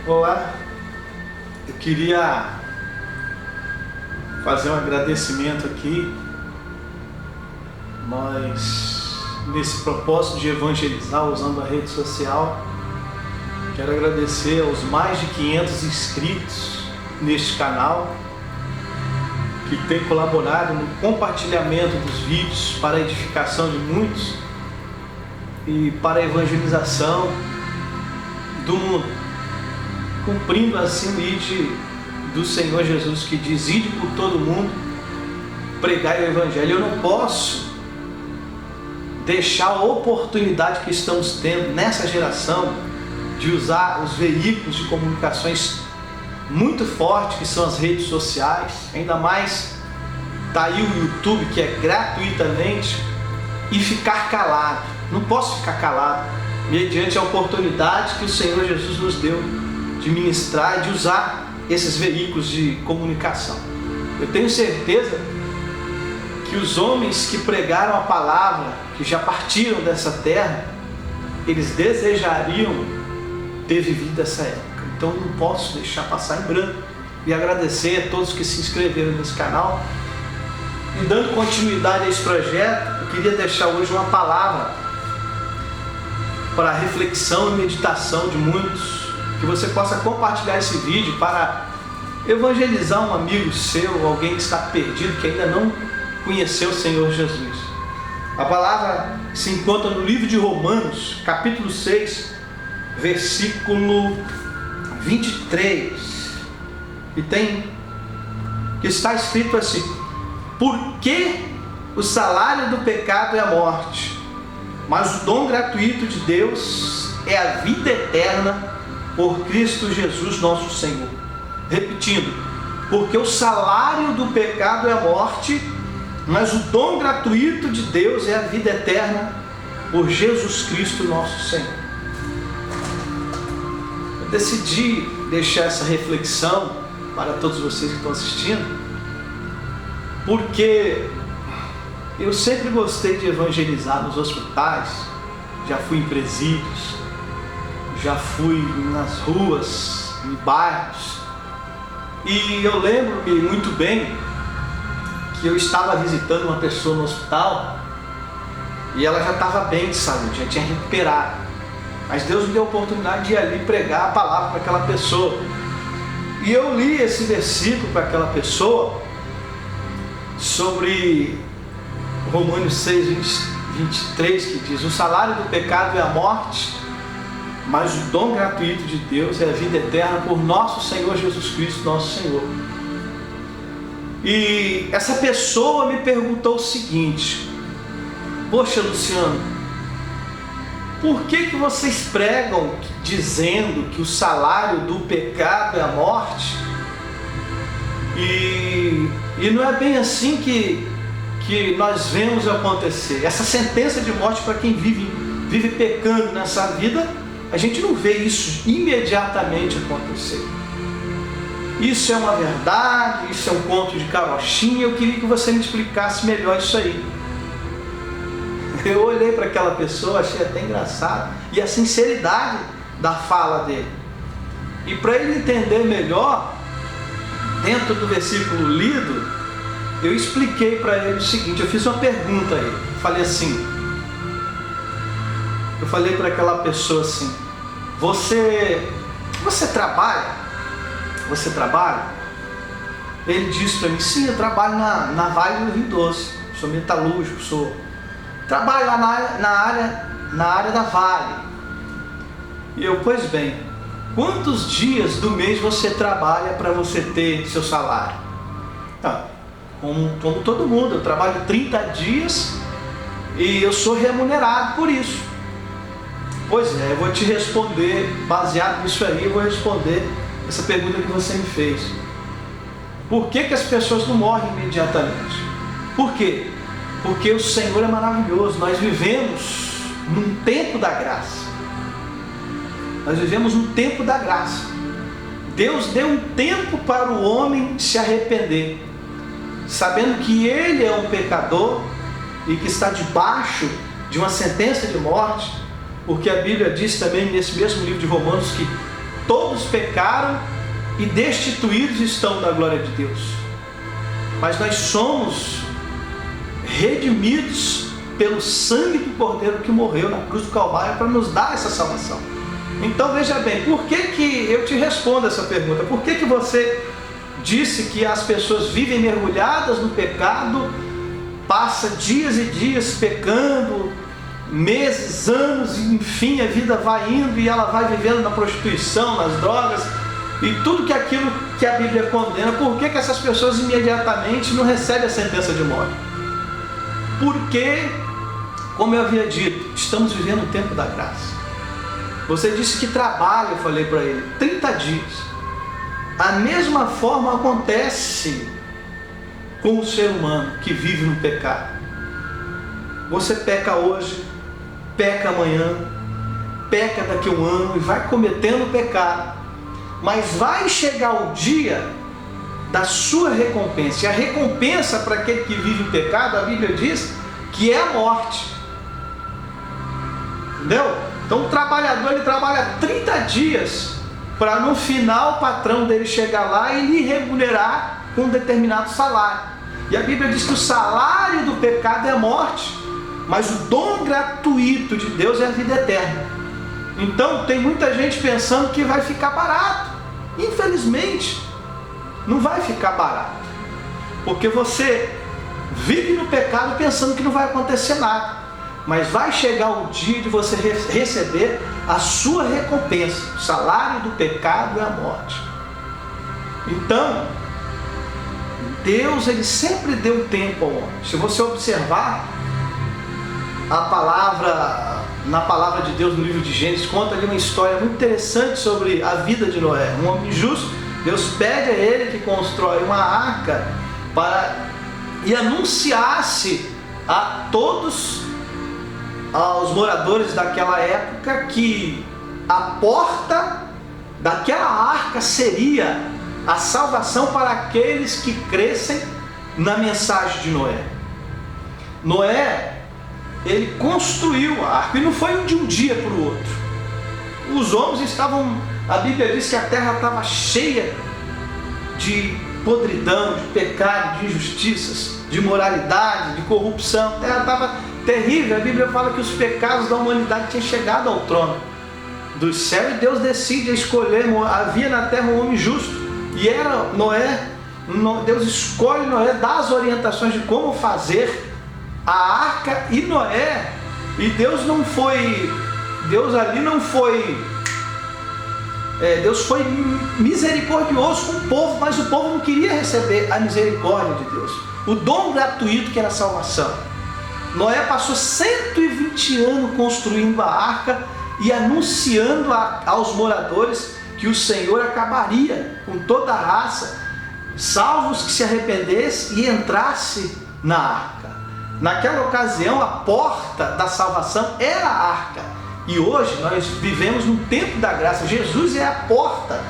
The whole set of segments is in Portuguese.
Olá, eu queria fazer um agradecimento aqui. Nós, nesse propósito de evangelizar usando a rede social, quero agradecer aos mais de 500 inscritos neste canal que tem colaborado no compartilhamento dos vídeos para a edificação de muitos e para a evangelização do mundo, cumprindo assim o ide do Senhor Jesus, que diz: ide por todo mundo, pregai o Evangelho. Eu não posso deixar a oportunidade que estamos tendo nessa geração de usar os veículos de comunicações muito fortes, que são as redes sociais, ainda mais tá aí o YouTube, que é gratuitamente, e ficar calado. Não posso ficar calado mediante a oportunidade que o Senhor Jesus nos deu de ministrar e de usar esses veículos de comunicação. Eu tenho certeza que os homens que pregaram a palavra, que já partiram dessa terra, eles desejariam ter vivido essa época. Então não posso deixar passar em branco. E agradecer a todos que se inscreveram nesse canal. E dando continuidade a esse projeto, eu queria deixar hoje uma palavra para reflexão e meditação de muitos, que você possa compartilhar esse vídeo para evangelizar um amigo seu, alguém que está perdido, que ainda não conheceu o Senhor Jesus. A palavra se encontra no livro de Romanos, capítulo 6, versículo 23, que está escrito assim: porque o salário do pecado é a morte, mas o dom gratuito de Deus é a vida eterna por Cristo Jesus nosso Senhor. Repetindo: porque o salário do pecado é a morte, mas o dom gratuito de Deus é a vida eterna por Jesus Cristo nosso Senhor. Eu decidi deixar essa reflexão para todos vocês que estão assistindo, porque eu sempre gostei de evangelizar nos hospitais, já fui em presídios, já fui nas ruas, em bairros, e eu lembro-me muito bem que eu estava visitando uma pessoa no hospital e ela já estava bem de saúde, já tinha recuperado, mas Deus me deu a oportunidade de ir ali pregar a palavra para aquela pessoa, e eu li esse versículo para aquela pessoa sobre Romanos 6, 23, que diz: o salário do pecado é a morte, mas o dom gratuito de Deus é a vida eterna por nosso Senhor Jesus Cristo, nosso Senhor. E essa pessoa me perguntou o seguinte: poxa, Luciano, por que vocês pregam dizendo que o salário do pecado é a morte? E não é bem assim que nós vemos acontecer. Essa sentença de morte para quem vive pecando nessa vida, a gente não vê isso imediatamente acontecer. Isso é uma verdade, isso é um conto de carochinha. Eu queria que você me explicasse melhor isso aí. Eu olhei para aquela pessoa, achei até engraçado, e a sinceridade da fala dele. E para ele entender melhor, dentro do versículo lido, eu expliquei para ele o seguinte: eu fiz uma pergunta a ele. Eu falei para aquela pessoa assim: você trabalha? Você trabalha? Ele disse para mim: sim, eu trabalho na Vale do Rio Doce, sou metalúrgico, trabalho lá na área da Vale. E eu: pois bem, quantos dias do mês você trabalha para você ter seu salário? Como todo mundo, eu trabalho 30 dias e eu sou remunerado por isso. Pois é, eu vou te responder, baseado nisso aí, eu vou responder essa pergunta que você me fez. Por que as pessoas não morrem imediatamente? Por quê? Porque o Senhor é maravilhoso. Nós vivemos num tempo da graça. Nós vivemos no tempo da graça. Deus deu um tempo para o homem se arrepender, sabendo que ele é um pecador e que está debaixo de uma sentença de morte, porque a Bíblia diz também nesse mesmo livro de Romanos que todos pecaram e destituídos estão da glória de Deus. Mas nós somos redimidos pelo sangue do Cordeiro que morreu na cruz do Calvário para nos dar essa salvação. Então veja bem, por que eu te respondo essa pergunta? Por que você disse que as pessoas vivem mergulhadas no pecado, passa dias e dias pecando, meses, anos, e enfim a vida vai indo e ela vai vivendo na prostituição, nas drogas e tudo que aquilo que a Bíblia condena? Por que essas pessoas imediatamente não recebem a sentença de morte? Porque, como eu havia dito, estamos vivendo o tempo da graça. Você disse que trabalha, eu falei para ele, 30 dias. A mesma forma acontece com o ser humano que vive no pecado. Você peca hoje, peca amanhã, peca daqui a um ano e vai cometendo pecado. Mas vai chegar o dia da sua recompensa. E a recompensa para aquele que vive em pecado, a Bíblia diz que é a morte. Entendeu? Então o trabalhador, ele trabalha 30 dias para no final o patrão dele chegar lá e lhe remunerar com um determinado salário. E a Bíblia diz que o salário do pecado é a morte, mas o dom gratuito de Deus é a vida eterna. Então tem muita gente pensando que vai ficar barato. Infelizmente, não vai ficar barato, porque você vive no pecado pensando que não vai acontecer nada, mas vai chegar o dia de você receber a sua recompensa. O salário do pecado é a morte. Então, Deus, ele sempre deu tempo ao homem. Se você observar a palavra, na palavra de Deus no livro de Gênesis, conta ali uma história muito interessante sobre a vida de Noé. Um homem justo, Deus pede a ele que constrói uma arca e anunciasse a todos aos moradores daquela época que a porta daquela arca seria a salvação para aqueles que crescem na mensagem de Noé. Noé, ele construiu a arca, e não foi de um dia para o outro. Os homens estavam, a Bíblia diz que a terra estava cheia de podridão, de pecado, de injustiças, de imoralidade, de corrupção. A terra estava terrível. A Bíblia fala que os pecados da humanidade tinham chegado ao trono do céu, e Deus decide escolher. Havia na terra um homem justo, e era Noé. Deus escolhe Noé, dá as orientações de como fazer a arca, e Noé, e Deus foi misericordioso com o povo, mas o povo não queria receber a misericórdia de Deus, o dom gratuito que era a salvação. Noé passou 120 anos construindo a arca e anunciando aos moradores que o Senhor acabaria com toda a raça, salvos que se arrependessem e entrasse na arca. Naquela ocasião, a porta da salvação era a arca. E hoje nós vivemos no tempo da graça. Jesus é a porta.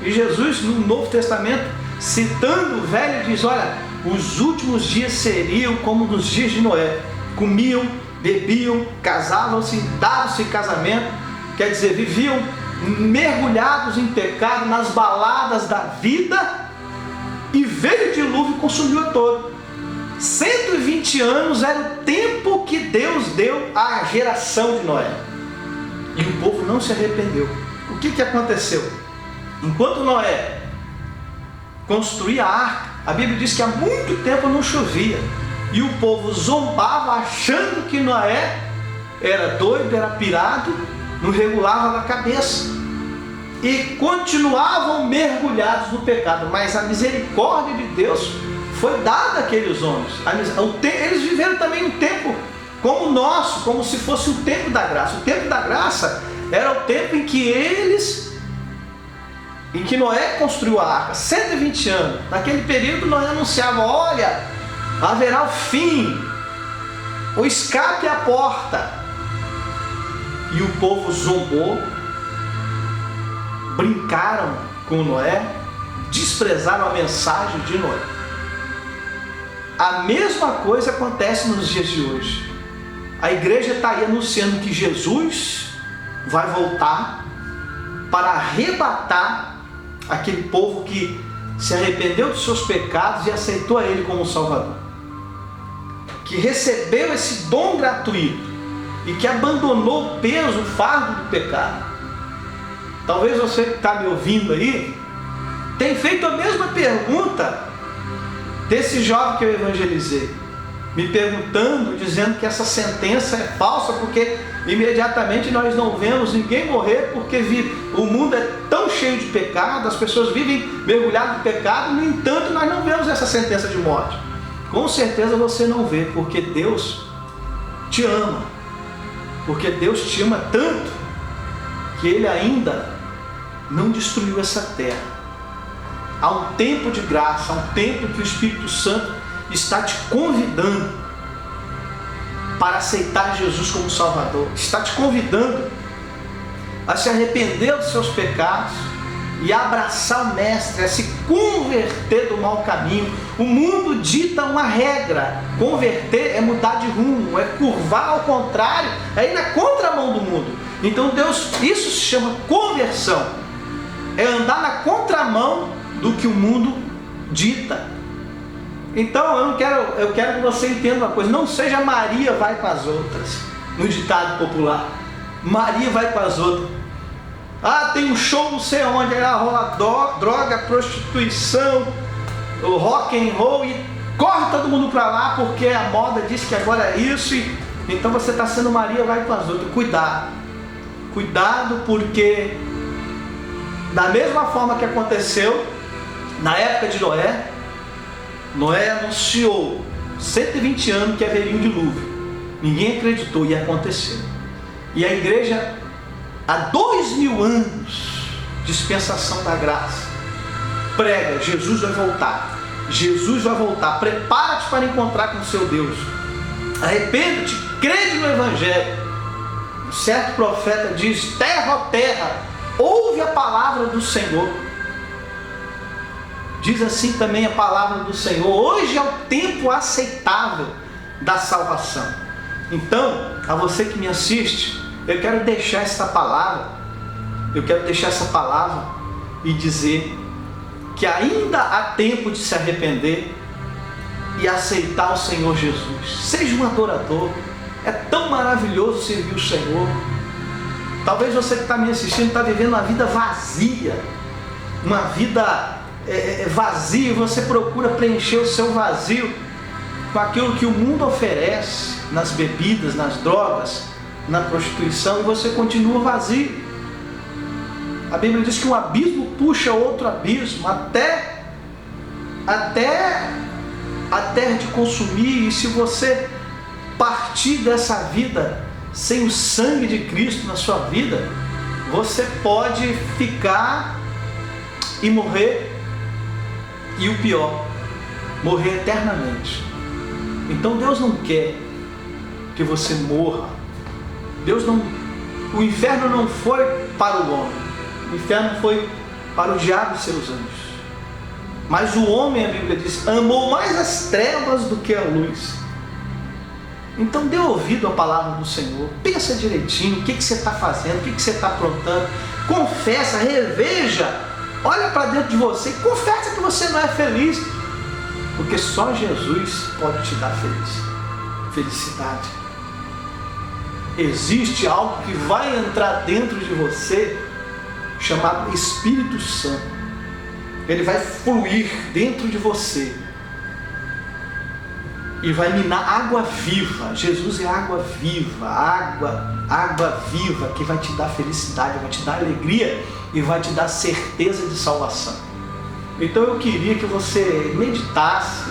E Jesus, no Novo Testamento, citando o velho, diz: olha, os últimos dias seriam como nos dias de Noé. Comiam, bebiam, casavam-se, davam-se em casamento. Quer dizer, viviam mergulhados em pecado, nas baladas da vida, e veio o dilúvio e consumiu a todo. 120 anos era o tempo que Deus deu à geração de Noé. E o povo não se arrependeu. O que aconteceu? Enquanto Noé construía a arca, a Bíblia diz que há muito tempo não chovia. E o povo zombava, achando que Noé era doido, era pirado, não regulava a cabeça. E continuavam mergulhados no pecado. Mas a misericórdia de Deus foi dada àqueles homens. Eles viveram também um tempo como o nosso, como se fosse o tempo da graça. O tempo da graça era o tempo em que Noé construiu a arca, 120 anos. Naquele período Noé anunciava: olha, haverá o fim, o escape à porta. E o povo zombou, brincaram com Noé, desprezaram a mensagem de Noé. A mesma coisa acontece nos dias de hoje. A igreja está aí anunciando que Jesus vai voltar para arrebatar aquele povo que se arrependeu dos seus pecados e aceitou a Ele como Salvador, que recebeu esse dom gratuito e que abandonou o peso, o fardo do pecado. Talvez você que está me ouvindo aí tenha feito a mesma pergunta desse jovem que eu evangelizei, me perguntando, dizendo que essa sentença é falsa, porque imediatamente nós não vemos ninguém morrer, porque o mundo é tão cheio de pecado, as pessoas vivem mergulhadas no pecado, no entanto nós não vemos essa sentença de morte. Com certeza você não vê, porque Deus te ama, porque Deus te ama tanto que Ele ainda não destruiu essa terra. Há um tempo de graça, há um tempo que o Espírito Santo está te convidando para aceitar Jesus como Salvador, está te convidando a se arrepender dos seus pecados e a abraçar o Mestre, a se converter do mau caminho. O mundo dita uma regra: converter é mudar de rumo, é curvar ao contrário, é ir na contramão do mundo. Então Deus, isso se chama conversão, é andar na contramão do que o mundo dita. Então eu quero que você entenda uma coisa: não seja Maria vai com as outras, no ditado popular. Maria vai com as outras. Ah, tem um show não sei onde, aí rola droga, prostituição, o rock and roll, e corre todo mundo para lá porque a moda diz que agora é isso. E então você está sendo Maria vai com as outras. Cuidado, porque da mesma forma que aconteceu na época de Noé anunciou 120 anos que haveria um dilúvio. Ninguém acreditou e aconteceu. E a igreja, há 2000 anos, dispensação da graça, prega: Jesus vai voltar, Jesus vai voltar, prepara-te para encontrar com o seu Deus, arrependa-te, crede no Evangelho. Um certo profeta diz: terra, ó terra, ouve a palavra do Senhor. Diz assim também a palavra do Senhor: hoje é o tempo aceitável da salvação. Então, a você que me assiste, eu quero deixar essa palavra, e dizer que ainda há tempo de se arrepender e aceitar o Senhor Jesus. Seja um adorador, é tão maravilhoso servir o Senhor. Talvez você que está me assistindo está vivendo uma vida vazia, uma vida vazia, e você procura preencher o seu vazio com aquilo que o mundo oferece, nas bebidas, nas drogas, na prostituição, e você continua vazio. A Bíblia diz que um abismo puxa outro abismo, até a terra te consumir. E se você partir dessa vida sem o sangue de Cristo na sua vida, você pode ficar e morrer, e o pior, morrer eternamente. Então Deus não quer que você morra. O inferno não foi para o homem, o inferno foi para o diabo e seus anjos. Mas o homem, a Bíblia diz, amou mais as trevas do que a luz. Então dê ouvido à palavra do Senhor, pensa direitinho o que você está fazendo, o que você está aprontando, confessa, reveja, olha para dentro de você e confessa que você não é feliz, porque só Jesus pode te dar felicidade. Existe algo que vai entrar dentro de você, chamado Espírito Santo. Ele vai fluir dentro de você e vai minar água viva. Jesus é água viva, água viva que vai te dar felicidade, vai te dar alegria e vai te dar certeza de salvação. Então eu queria que você meditasse,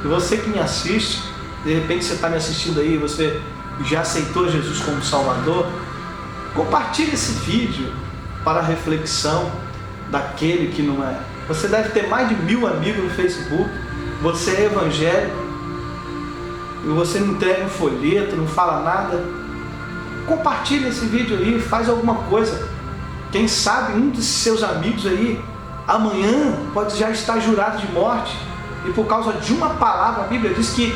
e você que me assiste, de repente você está me assistindo aí, você já aceitou Jesus como Salvador, compartilhe esse vídeo para a reflexão daquele que não é. Você deve ter mais de 1000 amigos no Facebook, você é evangélico, e você não entrega um folheto, não fala nada. Compartilhe esse vídeo aí, faz alguma coisa. Quem sabe um dos seus amigos aí, amanhã, pode já estar jurado de morte, e por causa de uma palavra, a Bíblia diz que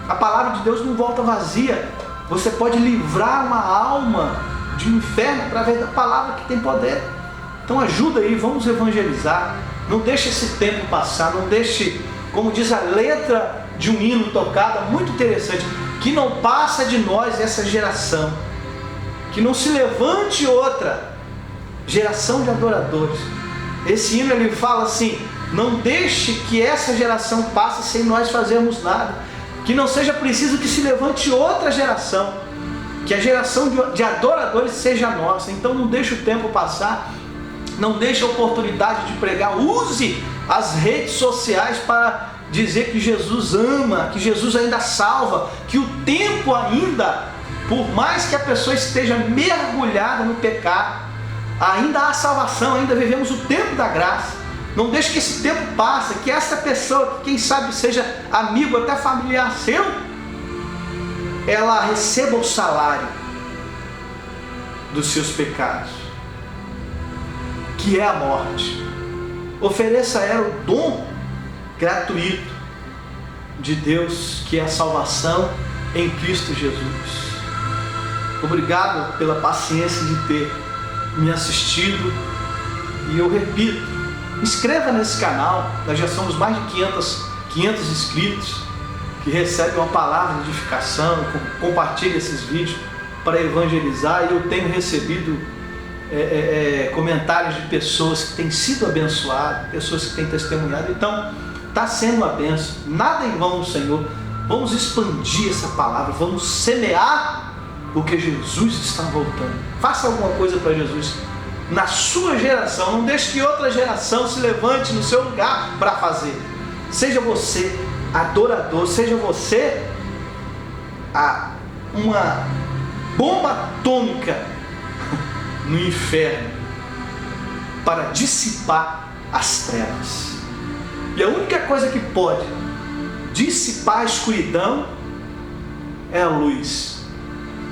a palavra de Deus não volta vazia. Você pode livrar uma alma de um inferno através da palavra que tem poder. Então ajuda aí, vamos evangelizar. Não deixe esse tempo passar, não deixe, como diz a letra de um hino tocada, muito interessante, que não passa de nós essa geração, que não se levante outra geração de adoradores. Esse hino ele fala assim: não deixe que essa geração passe sem nós fazermos nada, que não seja preciso que se levante outra geração, que a geração de adoradores seja nossa. Então não deixe o tempo passar, não deixe a oportunidade de pregar, use as redes sociais para dizer que Jesus ama, que Jesus ainda salva, que o tempo ainda, por mais que a pessoa esteja mergulhada no pecado, ainda há salvação, ainda vivemos o tempo da graça. Não deixe que esse tempo passe, que essa pessoa, quem sabe seja amigo, até familiar seu, ela receba o salário dos seus pecados, que é a morte. Ofereça a ela o dom gratuito de Deus, que é a salvação em Cristo Jesus. Obrigado pela paciência de ter me assistido, e eu repito, inscreva nesse canal. Nós já somos mais de 500 inscritos que recebem uma palavra de edificação. Compartilhe esses vídeos para evangelizar, e eu tenho recebido comentários de pessoas que têm sido abençoadas, pessoas que têm testemunhado. Então está sendo uma bênção, nada em vão, Senhor. Vamos expandir essa palavra, vamos semear, porque Jesus está voltando. Faça alguma coisa para Jesus na sua geração. Não deixe que outra geração se levante no seu lugar para fazer. Seja você adorador, seja você uma bomba atômica no inferno para dissipar as trevas. E a única coisa que pode dissipar a escuridão é a luz.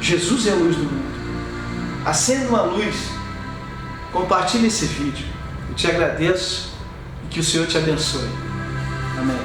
Jesus é a luz do mundo. Acenda uma luz. Compartilhe esse vídeo. Eu te agradeço e que o Senhor te abençoe. Amém.